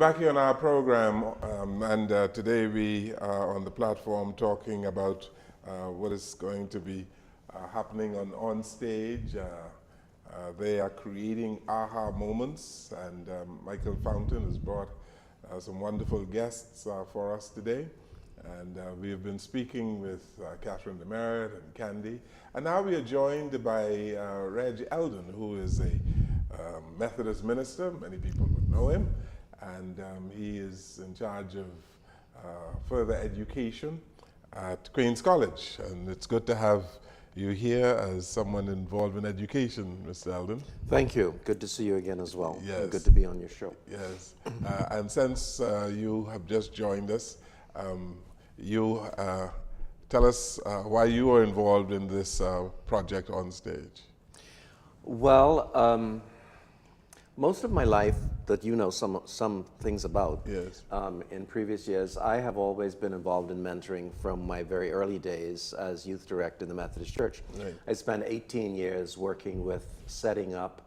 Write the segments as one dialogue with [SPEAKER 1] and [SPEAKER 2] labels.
[SPEAKER 1] back here on our program, and today we are on the platform talking about what is going to be happening on stage. They are creating aha moments, and Michael Fountain has brought some wonderful guests for us today. And we have been speaking with Catherine Demerit and Candy, and now we are joined by Reg Eldon, who is a Methodist minister. Many people would know him, and he is in charge of further education at Queen's College. And it's good to have you here as someone involved in education, Mr. Eldon.
[SPEAKER 2] Thank you. Good to see you again as well.
[SPEAKER 1] Yes.
[SPEAKER 2] Good to be on your show.
[SPEAKER 1] Yes. And since you have just joined us, you tell us why you are involved in this project on stage.
[SPEAKER 2] Well, most of my life that you know some things about,
[SPEAKER 1] Yes.
[SPEAKER 2] in previous years, I have always been involved in mentoring from my very early days as youth director in the Methodist Church.
[SPEAKER 1] Right.
[SPEAKER 2] I spent 18 years working with setting up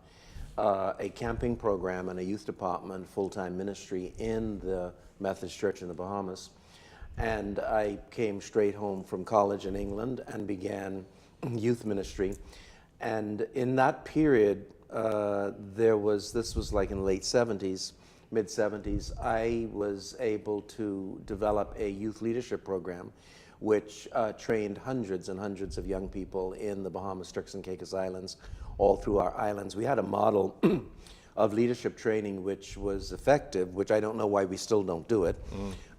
[SPEAKER 2] a camping program and a youth department full-time ministry in the Methodist Church in the Bahamas. And I came straight home from college in England and began youth ministry. And in that period, this was like in the late 70s, mid 70s, I was able to develop a youth leadership program which trained hundreds and hundreds of young people in the Bahamas, Turks and Caicos Islands, all through our islands. We had a model of leadership training which was effective, which I don't know why we still don't do it.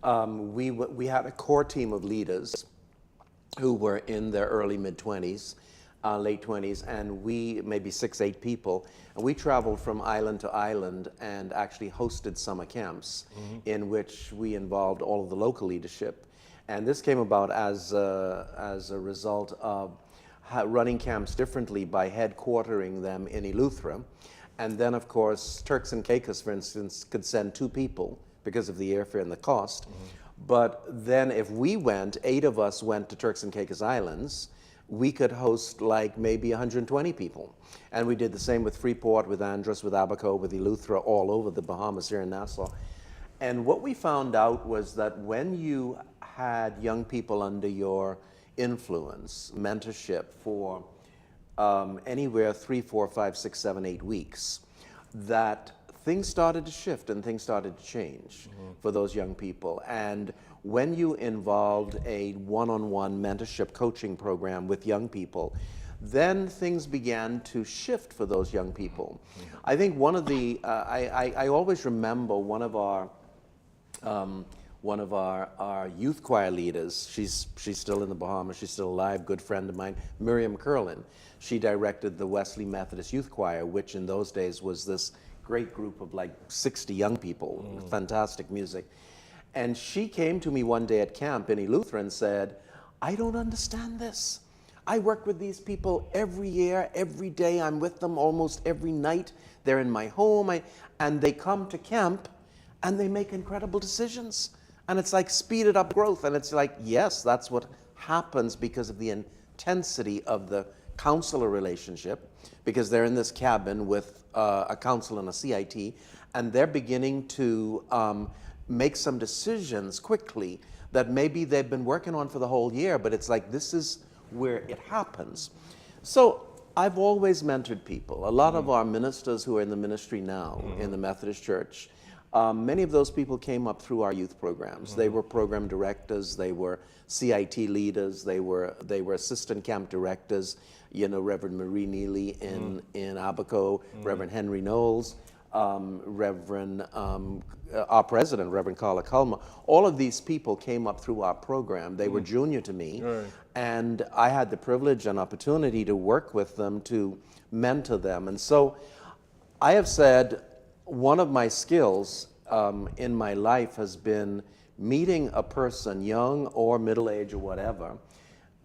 [SPEAKER 2] We had a core team of leaders who were in their early mid-20s, late 20s, and we, maybe 6, 8 people, and we traveled from island to island and actually hosted summer camps in which we involved all of the local leadership. And this came about as a result of running camps differently by headquartering them in Eleuthera. And then, of course, Turks and Caicos, for instance, could send 2 people because of the airfare and the cost. But then if we went, 8 of us went to Turks and Caicos Islands, we could host like maybe 120 people. And we did the same with Freeport, with Andros, with Abaco, with Eleuthera, all over the Bahamas here in Nassau. And what we found out was that when you had young people under your influence, mentorship for anywhere 3, 4, 5, 6, 7, 8 weeks, that things started to shift and things started to change for those young people. And when you involved a one-on-one mentorship coaching program with young people, then things began to shift for those young people. I think one of the, I always remember one of our youth choir leaders, she's still in the Bahamas, she's still alive, good friend of mine, Miriam Curlin. She directed the Wesley Methodist Youth Choir, which in those days was this great group of like 60 young people, fantastic music. And she came to me one day at camp in Eleuthera and said, I don't understand this. I work with these people every year, every day. I'm with them almost every night. They're in my home, and they come to camp and they make incredible decisions. And it's like speeded up growth. And it's like, yes, that's what happens because of the intensity of the counselor relationship, because they're in this cabin with a counselor and a CIT, and they're beginning to make some decisions quickly that maybe they've been working on for the whole year, but it's like this is where it happens. So I've always mentored people. A lot of our ministers who are in the ministry now in the Methodist Church, many of those people came up through our youth programs. They were program directors, they were CIT leaders, they were assistant camp directors, you know, Reverend Marie Neely in Abaco, Reverend Henry Knowles, our president, Reverend Carla Culmer. All of these people came up through our program. They were junior to me, and I had the privilege and opportunity to work with them, to mentor them. And so I have said one of my skills in my life has been meeting a person, young or middle-aged or whatever,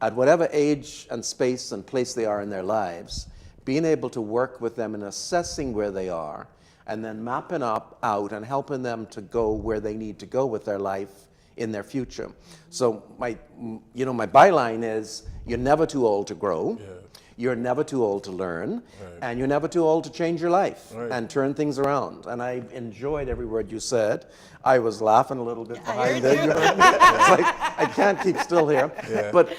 [SPEAKER 2] at whatever age and space and place they are in their lives, being able to work with them in assessing where they are, and then mapping out and helping them to go where they need to go with their life in their future. So my byline is, you're never too old to grow. Yeah. you're never too old to learn, and you're never too old to change your life and turn things around. And I enjoyed every word you said. I was laughing a little bit behind there. You heard me? It's like, I can't keep still here.
[SPEAKER 1] Yeah.
[SPEAKER 2] But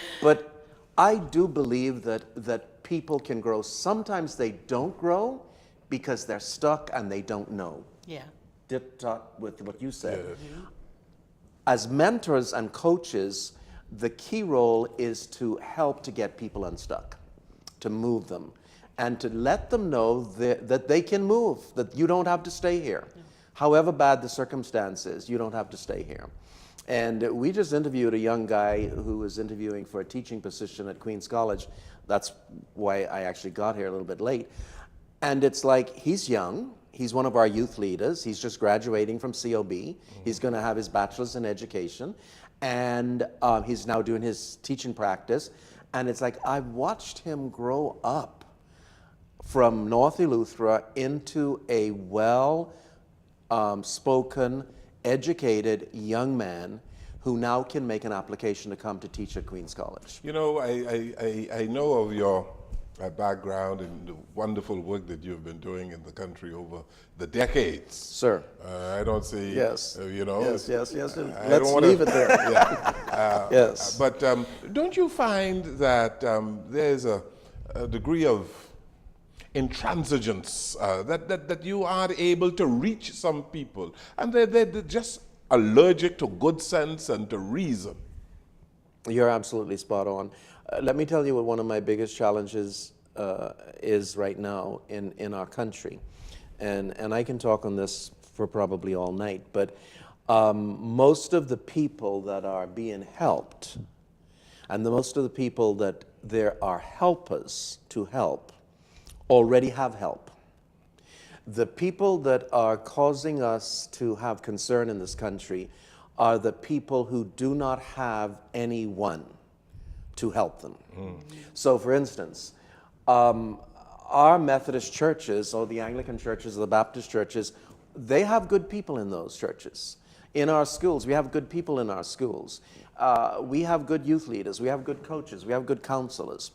[SPEAKER 2] I do believe that people can grow. Sometimes they don't grow because they're stuck and they don't know.
[SPEAKER 3] Yeah.
[SPEAKER 2] Dip-tot with what you said.
[SPEAKER 1] Yeah.
[SPEAKER 2] As mentors and coaches, the key role is to help to get people unstuck, to move them, and to let them know that they can move, that you don't have to stay here. However bad the circumstance is, you don't have to stay here. And we just interviewed a young guy who was interviewing for a teaching position at Queen's College. That's why I actually got here a little bit late. And it's like, he's young. He's one of our youth leaders. He's just graduating from COB. He's going to have his bachelor's in education. And he's now doing his teaching practice. And it's like, I watched him grow up from North Eleuthera into a well-spoken, educated young man who now can make an application to come to teach at Queen's College.
[SPEAKER 1] You know, I know of your background and the wonderful work that you've been doing in the country over the decades.
[SPEAKER 2] Sir.
[SPEAKER 1] I don't see,
[SPEAKER 2] Yes.
[SPEAKER 1] you know.
[SPEAKER 2] Yes.
[SPEAKER 1] I
[SPEAKER 2] Let's
[SPEAKER 1] don't wanna-
[SPEAKER 2] leave it there.
[SPEAKER 1] Yeah.
[SPEAKER 2] Yes.
[SPEAKER 1] But don't you find that there's a degree of intransigence that you aren't able to reach some people, and they're just allergic to good sense and to reason?
[SPEAKER 2] You're absolutely spot on. Let me tell you what one of my biggest challenges is right now in our country. And I can talk on this for probably all night, but most of the people that are being helped, and most of the people that there are helpers to help, already have help. The people that are causing us to have concern in this country are the people who do not have anyone to help them. So for instance, our Methodist churches, or the Anglican churches, or the Baptist churches, they have good people in those churches. In our schools, we have good people in our schools. We have good youth leaders, we have good coaches, we have good counselors.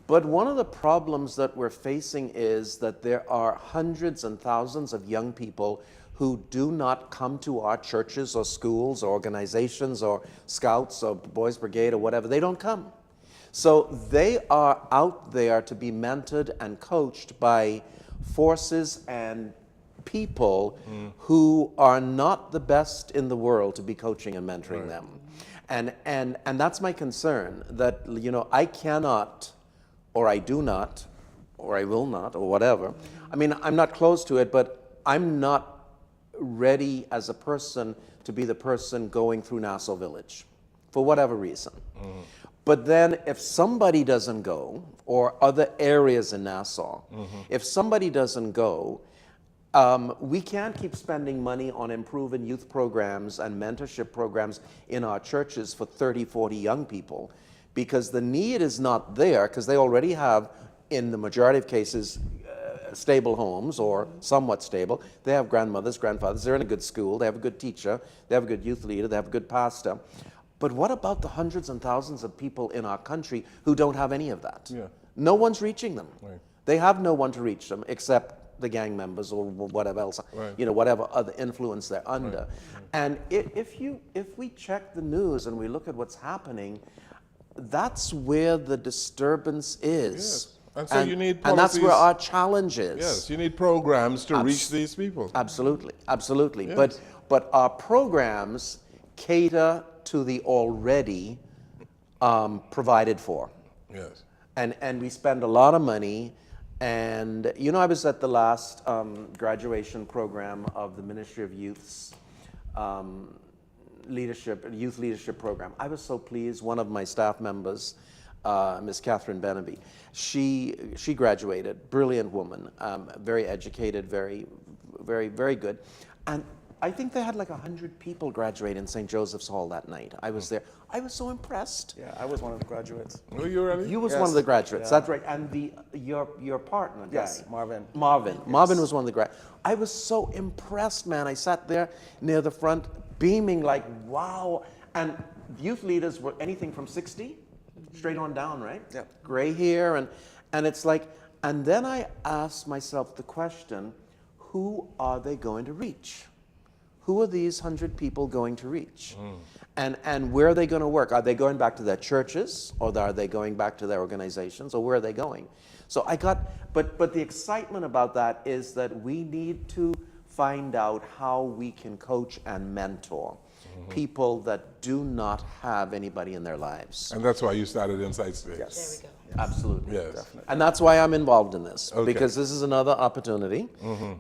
[SPEAKER 2] But one of the problems that we're facing is that there are hundreds and thousands of young people who do not come to our churches or schools or organizations or scouts or boys brigade or whatever. They don't come. So they are out there to be mentored and coached by forces and people who are not the best in the world to be coaching and mentoring them. And that's my concern, that, you know, I cannot, or I do not, or I will not, or whatever. I mean, I'm not close to it, but I'm not ready as a person to be the person going through Nassau Village, for whatever reason. But then if somebody doesn't go, or other areas in Nassau, if somebody doesn't go, we can't keep spending money on improving youth programs and mentorship programs in our churches for 30, 40 young people, because the need is not there, because they already have, in the majority of cases, stable homes, or somewhat stable. They have grandmothers, grandfathers, they're in a good school, they have a good teacher, they have a good youth leader, they have a good pastor. But what about the hundreds and thousands of people in our country who don't have any of that?
[SPEAKER 1] Yeah.
[SPEAKER 2] No one's reaching them.
[SPEAKER 1] Right.
[SPEAKER 2] They have no one to reach them except the gang members or whatever else, you know, whatever other influence they're under. And if we check the news and we look at what's happening, that's where the disturbance is.
[SPEAKER 1] Yes. And so you need
[SPEAKER 2] and that's where
[SPEAKER 1] policies.
[SPEAKER 2] our challenge is.
[SPEAKER 1] Yes, you need programs to reach these people.
[SPEAKER 2] Absolutely, absolutely.
[SPEAKER 1] Yes.
[SPEAKER 2] But our programs cater to the already provided for.
[SPEAKER 1] Yes.
[SPEAKER 2] And we spend a lot of money. And, you know, I was at the last graduation program of the Ministry of Youth's youth leadership program. I was so pleased. One of my staff members, Ms. Catherine Benaby, she graduated, brilliant woman, very educated, very, very, very good. And I think they had like 100 people graduate in St. Joseph's Hall that night. I was there. I was so impressed.
[SPEAKER 4] Yeah, I was one of the graduates.
[SPEAKER 1] Were you ready?
[SPEAKER 2] You was
[SPEAKER 4] Yes.
[SPEAKER 2] one of the graduates,
[SPEAKER 4] Yeah.
[SPEAKER 2] that's right. And your partner guy.
[SPEAKER 4] Yes, Marvin.
[SPEAKER 2] Marvin was one of the graduates. I was so impressed, man. I sat there near the front, beaming like, wow. And youth leaders were anything from 60, straight on down, right?
[SPEAKER 4] Yeah.
[SPEAKER 2] Gray hair, And it's like, and then I ask myself the question, who are they going to reach? Who are these 100 people going to reach? And where are they going to work? Are they going back to their churches, or are they going back to their organizations, or where are they going? So but the excitement about that is that we need to find out how we can coach and mentor people that do not have anybody in their lives.
[SPEAKER 1] And that's why you started InsightStage.
[SPEAKER 2] Yes.
[SPEAKER 3] There we go.
[SPEAKER 2] Absolutely.
[SPEAKER 1] Yes.
[SPEAKER 2] Definitely. And that's why I'm involved in this,
[SPEAKER 1] Okay.
[SPEAKER 2] because this is another opportunity.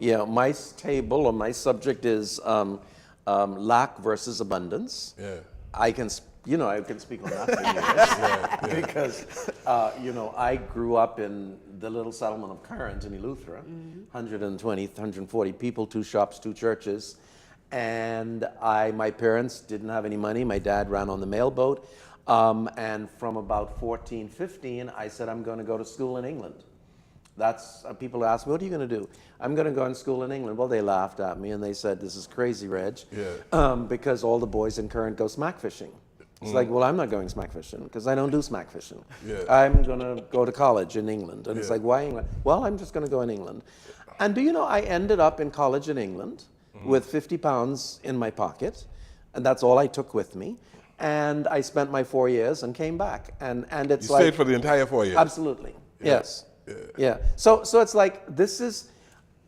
[SPEAKER 2] You know, my table or my subject is lack versus abundance.
[SPEAKER 1] Yeah.
[SPEAKER 2] I can speak on that for years because, I grew up in the little settlement of Current in Eleuthera, 120, 140 people, 2 shops, 2 churches. And my parents didn't have any money. My dad ran on the mailboat. And from about 14, 15, I said, I'm going to go to school in England. That's, people ask me, what are you going to do? I'm going to go in school in England. Well, they laughed at me and they said, this is crazy, Reg.
[SPEAKER 1] Yeah.
[SPEAKER 2] Because all the boys in Current go smack fishing. It's like, well, I'm not going smack fishing because I don't do smack fishing.
[SPEAKER 1] Yeah.
[SPEAKER 2] I'm going to go to college in England. And it's
[SPEAKER 1] Yeah.
[SPEAKER 2] like, why England? Well, I'm just going to go in England. And do you know, I ended up in college in England with 50 pounds in my pocket. And that's all I took with me. And I spent my 4 years and came back. And it's
[SPEAKER 1] You
[SPEAKER 2] like...
[SPEAKER 1] stayed for the entire 4 years?
[SPEAKER 2] Absolutely.
[SPEAKER 1] Yeah.
[SPEAKER 2] Yes.
[SPEAKER 1] Yeah.
[SPEAKER 2] Yeah. So it's like,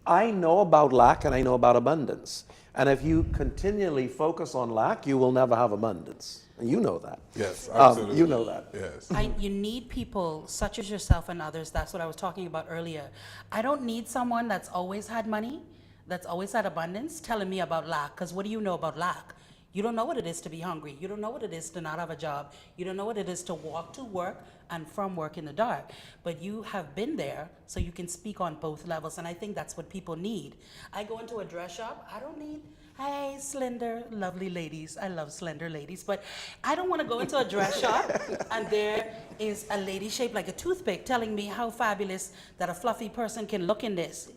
[SPEAKER 2] I know about lack and I know about abundance. And if you continually focus on lack, you will never have abundance. And you know that.
[SPEAKER 1] Yes, absolutely.
[SPEAKER 2] You know that.
[SPEAKER 1] Yes.
[SPEAKER 3] You need people such as yourself and others. That's what I was talking about earlier. I don't need someone that's always had money, that's always had abundance, telling me about lack. Because what do you know about lack? You don't know what it is to be hungry. You don't know what it is to not have a job. You don't know what it is to walk to work and from work in the dark. But you have been there, so you can speak on both levels. And I think that's what people need. I go into a dress shop. I don't need, hey, slender, lovely ladies. I love slender ladies. But I don't want to go into a dress shop and there is a lady shaped like a toothpick telling me how fabulous that a fluffy person can look in this.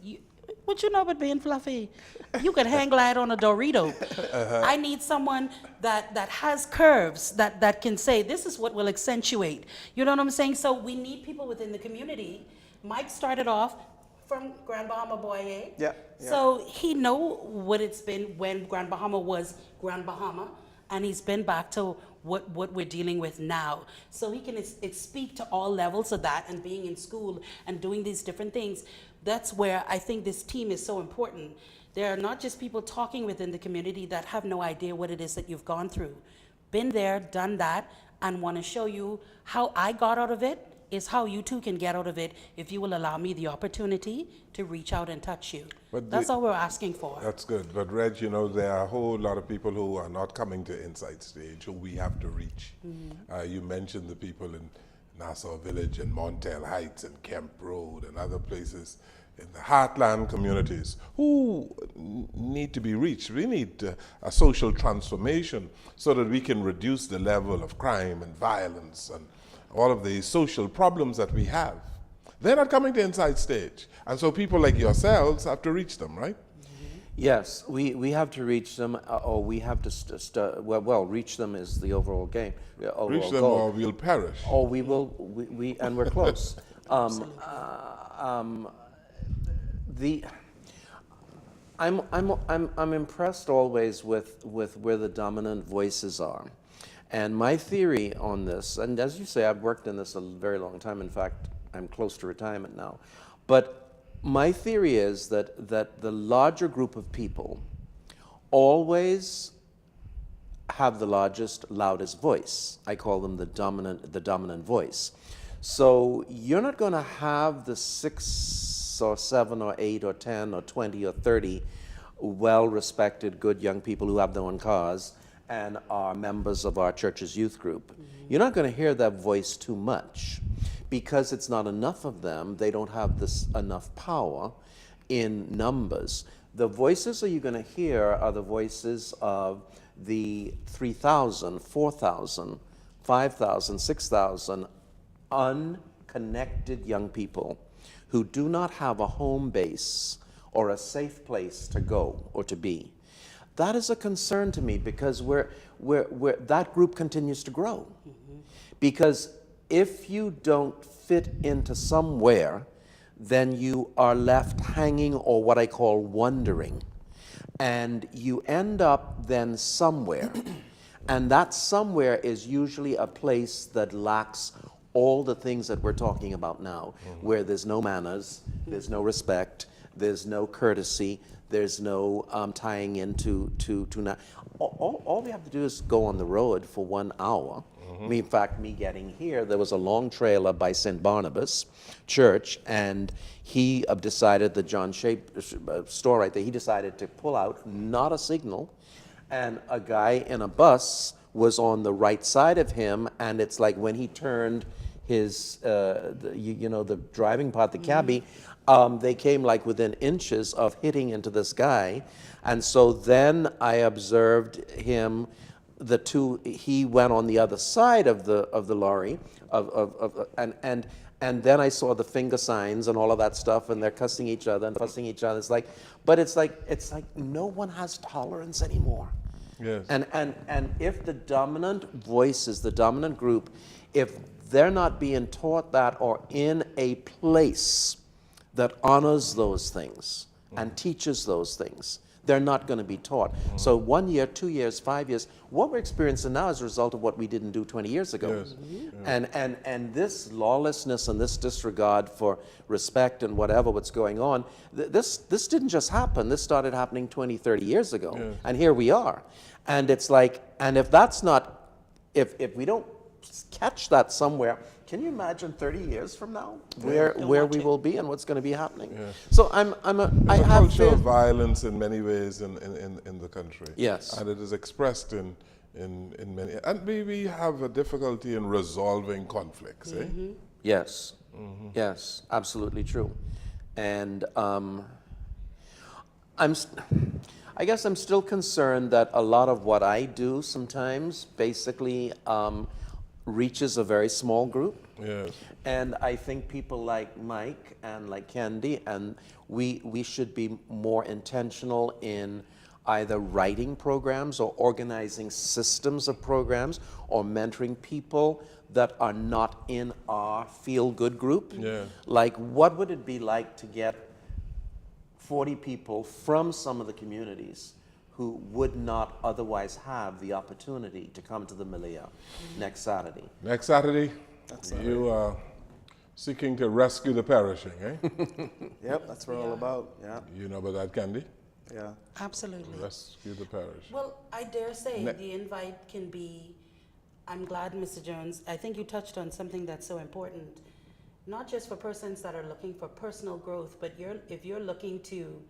[SPEAKER 3] What you know about being fluffy? You could hang glide on a Dorito. I need someone that has curves, that can say, this is what will accentuate. You know what I'm saying? So we need people within the community. Mike started off from Grand Bahama Boyer.
[SPEAKER 2] Yeah.
[SPEAKER 3] So he know what it's been when Grand Bahama was Grand Bahama, and he's been back to what we're dealing with now. So he can speak to all levels of that, and being in school and doing these different things. That's where I think this team is so important. There are not just people talking within the community that have no idea what it is that you've gone through. Been there, done that, and want to show you how I got out of it is how you too can get out of it if you will allow me the opportunity to reach out and touch you.
[SPEAKER 1] But
[SPEAKER 3] that's all we're asking for.
[SPEAKER 1] That's good. But Reg, you know, there are a whole lot of people who are not coming to InsightStage who we have to reach. You mentioned the people in Nassau Village and Montel Heights and Kemp Road and other places in the heartland communities who need to be reached. We need a social transformation so that we can reduce the level of crime and violence and all of the social problems that we have. They're not coming to InsightStage. And so people like yourselves have to reach them, right?
[SPEAKER 2] Yes, we have to reach them, or we have to reach them is the overall game.
[SPEAKER 1] Reach them or we'll perish.
[SPEAKER 2] Or we will, and we're close. I'm impressed always with where the dominant voices are. And my theory on this, and as you say, I've worked in this a very long time. In fact, I'm close to retirement now. But my theory is that the larger group of people always have the largest, loudest voice. I call them the dominant voice. So you're not going to have the 6 or 7 or 8 or 10 or 20 or 30 well-respected, good young people who have their own cars and are members of our church's youth group. You're not going to hear that voice too much because it's not enough of them. They don't have enough power in numbers. The voices that you're going to hear are the voices of the 3,000, 4,000, 5,000, 6,000 unconnected young people who do not have a home base or a safe place to go or to be. That is a concern to me because that group continues to grow. Because if you don't fit into somewhere, then you are left hanging, or what I call wondering. And you end up then somewhere. And that somewhere is usually a place that lacks all the things that we're talking about now, where there's no manners, there's no respect, there's no courtesy, there's no tying into all we have to do is go on the road for 1 hour. In fact, me getting here, there was a long trailer by St. Barnabas Church, and he decided, the John Shea store right there, he decided to pull out, not a signal, and a guy in a bus was on the right side of him, and it's like when he turned his, the driving part, the cabbie, they came like within inches of hitting into this guy. And so then I observed him, he went on the other side of the lorry, and then I saw the finger signs and all of that stuff, and they're cussing each other and fussing each other. It's like no one has tolerance anymore.
[SPEAKER 1] Yes.
[SPEAKER 2] And if the dominant voices, the dominant group, if they're not being taught that or in a place that honors those things and teaches those things, they're not going to be taught. So 1 year, 2 years, 5 years, what we're experiencing now is a result of what we didn't do 20 years ago.
[SPEAKER 1] Yes.
[SPEAKER 2] And this lawlessness and this disregard for respect and what's going on, this didn't just happen. This started happening 20, 30 years ago.
[SPEAKER 1] Yes.
[SPEAKER 2] And here we are. And it's like, and if that's not, if we don't catch that somewhere, can you imagine 30 years from now where we will be and what's going to be happening?
[SPEAKER 1] Yeah.
[SPEAKER 2] So I
[SPEAKER 1] There's a
[SPEAKER 2] have
[SPEAKER 1] culture of
[SPEAKER 2] faith.
[SPEAKER 1] violence in many ways in the country.
[SPEAKER 2] Yes.
[SPEAKER 1] And it is expressed in many, and we have a difficulty in resolving conflicts, eh?
[SPEAKER 2] Yes. Yes, absolutely true. And I guess I'm still concerned that a lot of what I do sometimes basically reaches a very small group.
[SPEAKER 1] Yes.
[SPEAKER 2] And I think people like Mike and like Candy, and we should be more intentional in either writing programs or organizing systems of programs or mentoring people that are not in our feel-good group.
[SPEAKER 1] Yeah.
[SPEAKER 2] Like, what would it be like to get 40 people from some of the communities who would not otherwise have the opportunity to come to the Malia next Saturday?
[SPEAKER 1] Next Saturday, you are seeking to rescue the perishing, eh?
[SPEAKER 4] Yep, that's what we're all about. Yeah,
[SPEAKER 1] You know about that, Candy?
[SPEAKER 4] yeah.
[SPEAKER 3] Absolutely.
[SPEAKER 1] Rescue the perishing.
[SPEAKER 3] Well, I dare say
[SPEAKER 1] Ne-
[SPEAKER 3] the invite can be, I'm glad, Mr. Jones, I think you touched on something that's so important, not just for persons that are looking for personal growth, but if you're looking to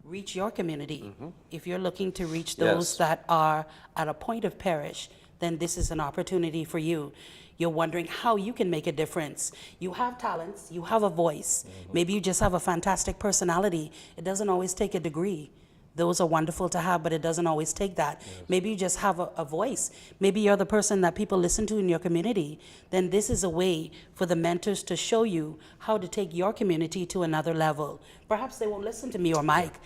[SPEAKER 3] reach your community, if you're looking to reach those
[SPEAKER 2] Yes.
[SPEAKER 3] that are at a point of perish, then this is an opportunity for you. You're wondering how you can make a difference. You have talents, you have a voice. Maybe you just have a fantastic personality. It doesn't always take a degree. Those are wonderful to have, but it doesn't always take that. Maybe you just have a voice. Maybe you're the person that people listen to in your community. Then this is a way for the mentors to show you how to take your community to another level. Perhaps they won't listen to me or Mike,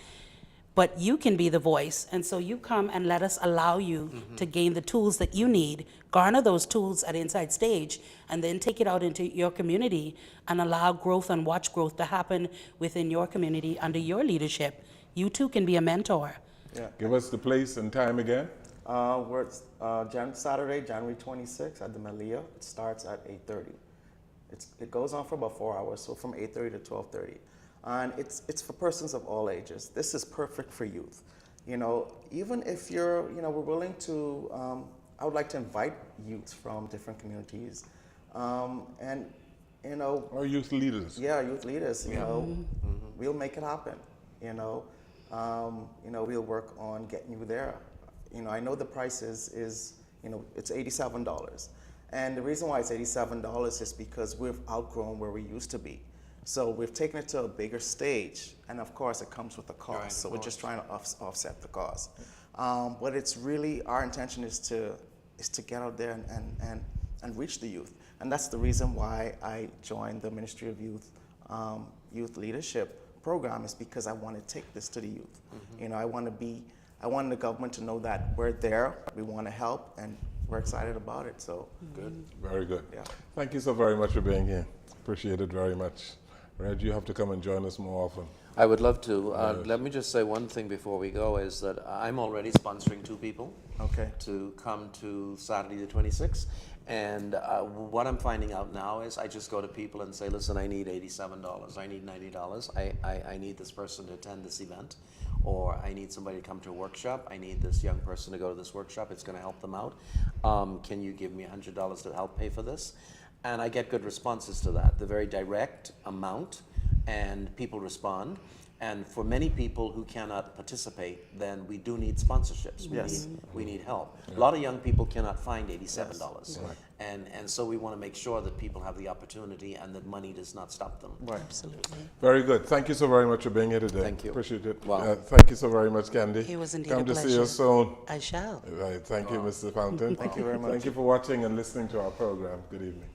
[SPEAKER 3] but you can be the voice. And so you come and let us allow you to gain the tools that you need, garner those tools at InsightStage, and then take it out into your community and allow growth and watch growth to happen within your community under your leadership. You too can be a mentor.
[SPEAKER 4] Yeah.
[SPEAKER 1] Give us the place and time again.
[SPEAKER 4] We're Saturday, January 26th at the Malia. It starts at 8:30. It goes on for about 4 hours, so from 8:30 to 12:30. And it's for persons of all ages. This is perfect for youth. You know, even if you're, we're willing to, I would like to invite youth from different communities. And,
[SPEAKER 1] Or youth leaders.
[SPEAKER 4] yeah, youth leaders, we'll make it happen, we'll work on getting you there. I know the price is it's $87. And the reason why it's $87 is because we've outgrown where we used to be. So we've taken it to a bigger stage, and of course it comes with a cost.
[SPEAKER 2] Right,
[SPEAKER 4] so we're just trying to offset the cost. But it's really, our intention is to get out there and reach the youth. And that's the reason why I joined the Ministry of Youth Leadership program, is because I want to take this to the youth. I want the government to know that we're there, we want to help, and we're excited about it. So
[SPEAKER 2] Good.
[SPEAKER 1] Very good.
[SPEAKER 4] Yeah.
[SPEAKER 1] Thank you so very much for being here. Appreciate it very much. Red, you have to come and join us more often.
[SPEAKER 2] I would love to.
[SPEAKER 1] Yes.
[SPEAKER 2] Let me just say one thing before we go is that I'm already sponsoring 2 people
[SPEAKER 4] okay.
[SPEAKER 2] to come to Saturday the 26th. And what I'm finding out now is I just go to people and say, listen, I need $87, I need $90, I need this person to attend this event, or I need somebody to come to a workshop, I need this young person to go to this workshop, it's going to help them out. Can you give me $100 to help pay for this? And I get good responses to that. The very direct amount, and people respond. And for many people who cannot participate, then we do need sponsorships. We need help. A lot of young people cannot find $87.
[SPEAKER 1] Right.
[SPEAKER 2] And so we want to make sure that people have the opportunity and that money does not stop them.
[SPEAKER 4] Right.
[SPEAKER 3] Absolutely.
[SPEAKER 1] Very good. Thank you so very much for being here today.
[SPEAKER 2] Thank you.
[SPEAKER 1] Appreciate it.
[SPEAKER 2] Wow.
[SPEAKER 1] Thank you so very much, Candy.
[SPEAKER 3] It was indeed
[SPEAKER 1] Come
[SPEAKER 3] a
[SPEAKER 1] to see
[SPEAKER 3] pleasure.
[SPEAKER 1] us soon.
[SPEAKER 3] I shall.
[SPEAKER 1] Right. Thank you, Mr. Fountain.
[SPEAKER 4] Thank you very much.
[SPEAKER 1] Thank you for watching and listening to our program. Good evening.